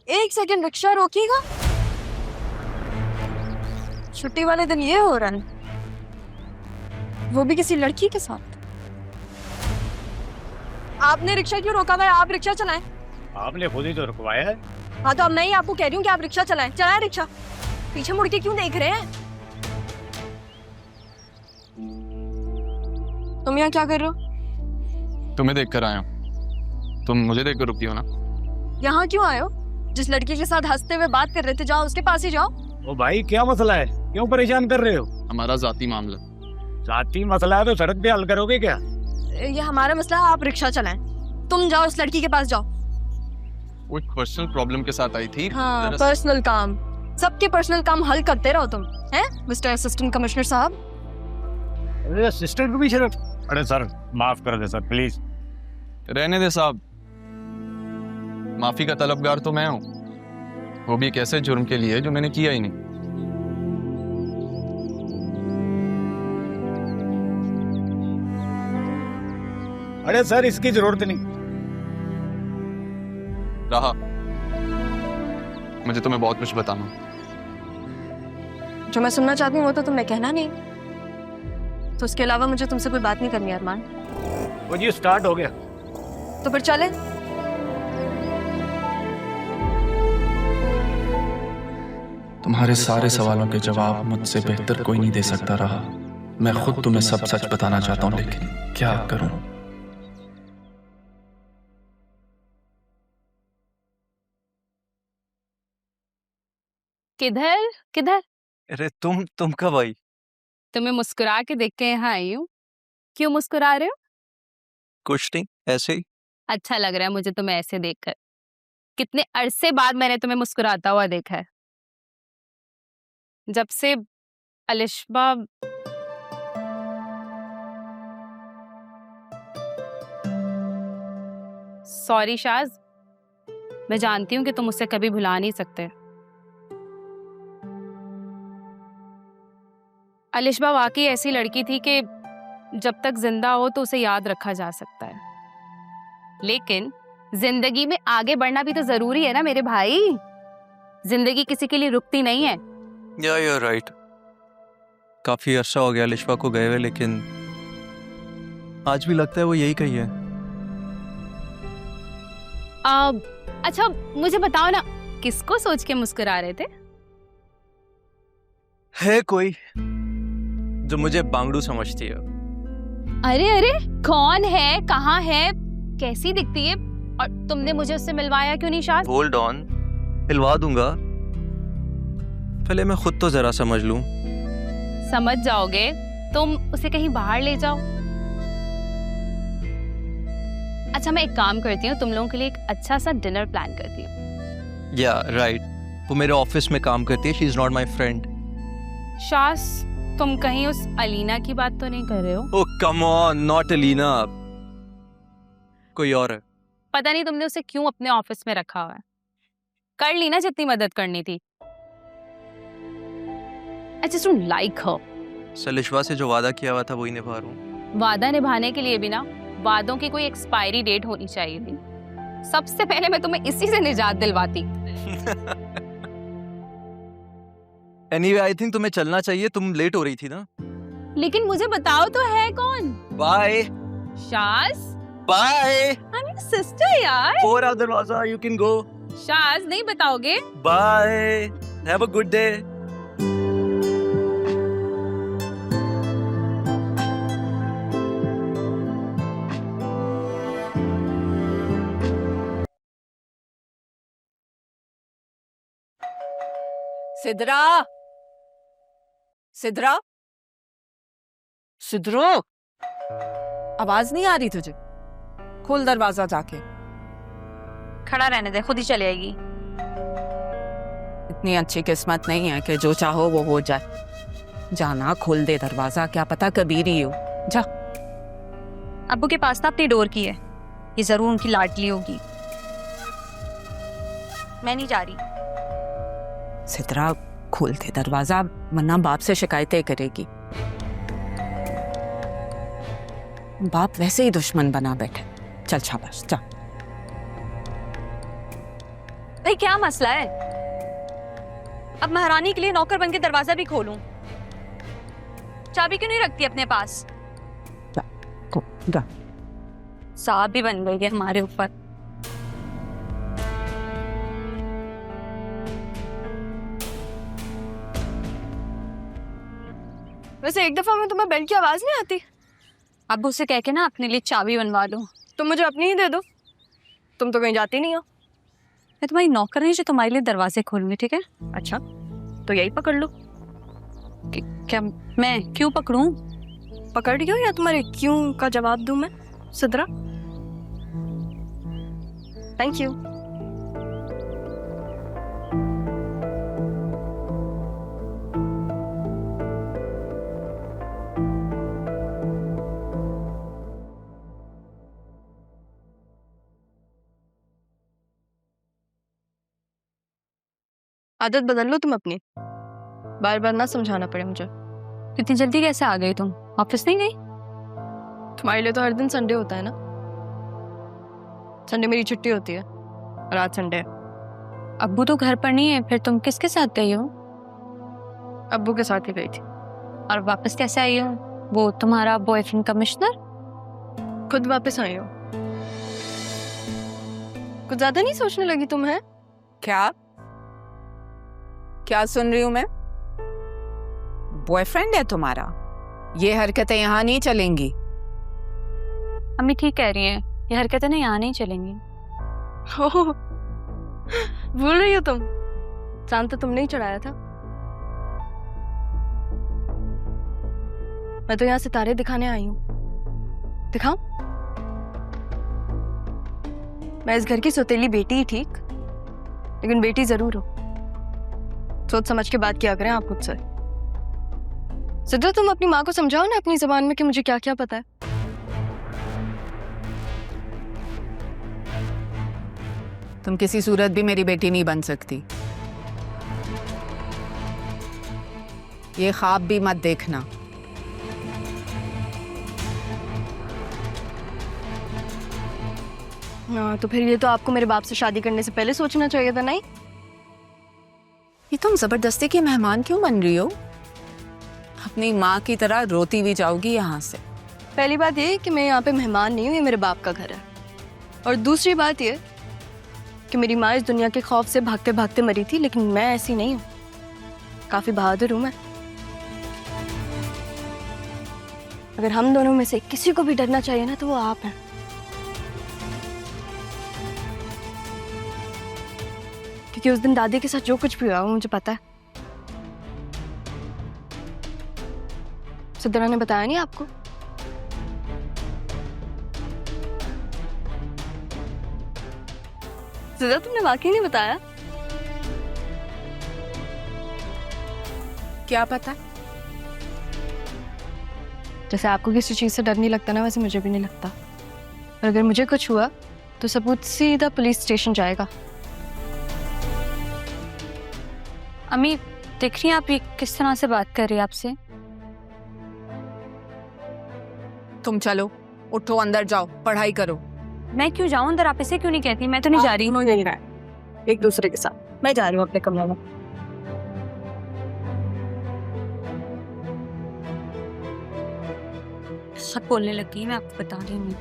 एक second, rickshaw रोकिएगा। छुट्टी वाले दिन ये हो रहा है, वो भी किसी लड़की के साथ। आपने रिक्शा क्यों रोका हुआ है? आप रिक्शा चलाएं। आपने खुद ही तो रुकवाया है। हाँ तो अब मैं ही आपको कह रही हूँ कि आप रिक्शा चलाएं। चलाएं रिक्शा। पीछे मुड़ के क्यों देख रहे हैं? तुम यहाँ क्या कर रहे हो? तुम्हें देख कर आया हूँ। तुम मुझे देख कर रुकी हो ना? यहाँ क्यों आए हो? जिस लड़की के साथ हंसते हुए बात कर रहे थे, जाओ उसके पास ही जाओ। ओ भाई, क्या मसला है? क्यों परेशान कर रहे हो? हमारा जाती मामला। जाती मसला है तो सड़क पे हल करोगे क्या? ये हमारा मसला है, आप रिक्शा चलाएं। तुम जाओ उस लड़की के पास जाओ। वो एक पर्सनल प्रॉब्लम के साथ आई थी। हाँ, पर्सनल काम। सबके पर्सनल काम हल करते रहो तुम, हैं मिस्टर असिस्टेंट कमिश्नर साहब। अरे असिस्टेंट कमिश्नर, अरे सर माफ कर दे सर प्लीज। रहने दे साहब, माफी का तलबगार तो मैं हूँ, वो भी एक ऐसे जुर्म के लिए जो मैंने किया ही नहीं। अरे सर इसकी जरूरत नहीं। रहा, मुझे तुम्हें बहुत कुछ बताना। जो मैं सुनना चाहती हूँ वो तो तुमने कहना नहीं, तो उसके अलावा मुझे तुमसे कोई बात नहीं करनी अरमान। वो जी स्टार्ट हो गया। तो फिर चले। तुम्हारे सारे सवालों के जवाब मुझसे बेहतर कोई नहीं दे सकता रहा। मैं खुद तुम्हें सब सच बताना चाहता हूँ, लेकिन क्या करूं? किधर किधर? अरे तुम कब आई? तुम्हें मुस्कुरा के देख के यहाँ आई हूँ। क्यों मुस्कुरा रहे हो? कुछ नहीं, ऐसे ही। अच्छा लग रहा है मुझे तुम्हें ऐसे देखकर। कितने अरसे बाद मैंने तुम्हें मुस्कुराता हुआ देखा है। जब से अलिशबा सॉरी शाज, मैं जानती हूँ कि तुम उसे कभी भुला नहीं सकते। अलिशबा वाकई ऐसी लड़की थी कि जब तक जिंदा हो तो उसे याद रखा जा सकता है, लेकिन जिंदगी में आगे बढ़ना भी तो जरूरी है ना मेरे भाई। जिंदगी किसी के लिए रुकती नहीं है। या you're राइट। काफी अरसा हो गया अलिशबा को गए हुए, लेकिन आज भी लगता है वो यही कही है। अच्छा मुझे बताओ ना, किसको सोच के मुस्कुरा रहे थे? है कोई जो मुझे बांगड़ू समझती है। अरे अरे, कौन है, कहाँ है, कैसी दिखती है, और तुमने मुझे उससे मिलवाया क्यों नहीं शाज? होल्ड ऑन, मिलवा दूंगा, पहले मैं खुद तो जरा समझ लूं। समझ जाओगे, तुम उसे कहीं बाहर ले जाओ। अच्छा मैं एक काम करती हूँ, तुम लोगों के लिए एक अच्छा सा डिनर प्लान करती हूँ। या राइट, वो मेरे ऑफिस में काम करती है। She is not my friend. Shaz, तुम कहीं उस अलीना की बात तो नहीं कर रहे हो? ओह कम ऑन, नॉट अलीना, कोई और है। पता नहीं तुमने उसे क्यों अपने ऑफिस में रखा हुआ है। कर ली ना जितनी मदद करनी थी। I just don't like her. सलिशवा से जो वादा किया हुआ था वही निभा रहा हूँ। वादा निभाने के लिए भी ना वादों की कोई एक्सपायरी डेट होनी चाहिए थी। सबसे पहले मैं तुम्हें इसी से निजात दिलवाती। एनीवे आई थिंक तुम्हें चलना चाहिए, तुम लेट हो रही थी ना। लेकिन मुझे बताओ तो है कौन? Bye Shaz, bye. I'm your sister यार। फोर आउट दरवाजा, यू कैन गो। शाज नहीं बताओगे? Bye, have a good day. Sidra, Sidra, सिद्रो, आवाज नहीं आ रही तुझे? खोल दरवाजा जाके। खड़ा रहने दे, खुद ही चली आएगी। इतनी अच्छी किस्मत नहीं है कि जो चाहो वो हो जाए। जाना, खोल दे दरवाजा, क्या पता कबीर ही हो। जा। अब्बू के पास ना अपनी डोर की है, ये जरूर उनकी लाडली होगी। मैं नहीं जा रही। सिद्रा खोल दे दरवाजा, वरना बाप से शिकायतें करेगी। बाप वैसे ही दुश्मन बना बैठे। चल शाबाश, जा। ए, क्या मसला है? अब महारानी के लिए नौकर बन के दरवाजा भी खोलूं? चाबी क्यों नहीं रखती अपने पास? साहब भी बन गई है हमारे ऊपर। वैसे एक दफा में तुम्हें बेल की आवाज नहीं आती? अब उसे कह के ना अपने लिए चाबी बनवा लो। तुम मुझे अपनी ही दे दो, तुम तो कहीं जाती नहीं हो। मैं तुम्हारी नौकर नहीं जो तुम्हारे लिए दरवाजे खोलूंगी, ठीक है? अच्छा, तो यही पकड़ लो। क्या मैं क्यों पकड़ूं? पकड़ क्यों, या तुम्हारे क्यों का जवाब दूं मैं? Sidra, thank you. आदत बदल लो तुम अपनी, बार बार ना समझाना पड़े मुझे। इतनी जल्दी कैसे आ गई तुम? ऑफिस नहीं गई? तुम्हारे लिए तो हर दिन संडे होता है ना। संडे मेरी छुट्टी होती है और आज संडे है। अब्बू तो घर पर नहीं है, फिर तुम किसके साथ गई हो? अब्बू के साथ ही गई थी। और वापस कैसे आई हो? वो तुम्हारा बॉयफ्रेंड कमिश्नर? खुद वापस आई हो। कुछ ज्यादा नहीं सोचने लगी तुम? है क्या क्या सुन रही हूं मैं? बॉयफ्रेंड है तुम्हारा? ये हरकतें यहाँ नहीं चलेंगी। अम्मी ठीक कह रही हैं, ये हरकतें ना यहाँ नहीं चलेंगी। भूल रही हो तुम? चांद तो तुमने ही चढ़ाया था। मैं तो यहाँ सितारे दिखाने आई हूँ। दिखाऊं? मैं इस घर की सौतेली बेटी ही ठीक, लेकिन बेटी जरूर हो। सोच समझ के बात किया करें आप मुझसे। सिद्रा, तुम अपनी माँ को समझाओ ना अपनी जबान में कि मुझे क्या क्या पता है। तुम किसी सूरत भी मेरी बेटी नहीं बन सकती। ये ख्वाब भी मत देखना। हाँ, तो फिर ये तो आपको मेरे बाप से शादी करने से पहले सोचना चाहिए था, नहीं? ये तुम जबरदस्ती की मेहमान क्यों बन रही हो? अपनी माँ की तरह रोती हुई जाओगी यहाँ से। पहली बात ये कि मैं यहाँ पे मेहमान नहीं हूँ, ये मेरे बाप का घर है। और दूसरी बात ये कि मेरी माँ इस दुनिया के खौफ से भागते भागते मरी थी, लेकिन मैं ऐसी नहीं हूँ। काफी बहादुर हूँ मैं। अगर हम दोनों में से किसी को भी डरना चाहिए ना, तो वो आप हैं। क्योंकि उस दिन दादी के साथ जो कुछ भी हुआ वो मुझे पता है। सिद्रा ने बताया नहीं आपको? सिद्रा, तुमने वाकई नहीं बताया? क्या पता? जैसे आपको किसी चीज से डर नहीं लगता ना, वैसे मुझे भी नहीं लगता। और अगर मुझे कुछ हुआ तो सबूत सीधा पुलिस स्टेशन जाएगा। अम्मी, देख रही हैं आप ये किस तरह से बात कर रही है आपसे? तुम चलो, उठो, अंदर जाओ, पढ़ाई करो। मैं क्यों जाऊं अंदर? आप इसे क्यों नहीं कहती? मैं तो नहीं जा रही हूँ। यही रहा एक दूसरे के साथ। मैं जा रही हूँ अपने कमरे में। सब बोलने लगी, मैं आपको बता रही हूँ।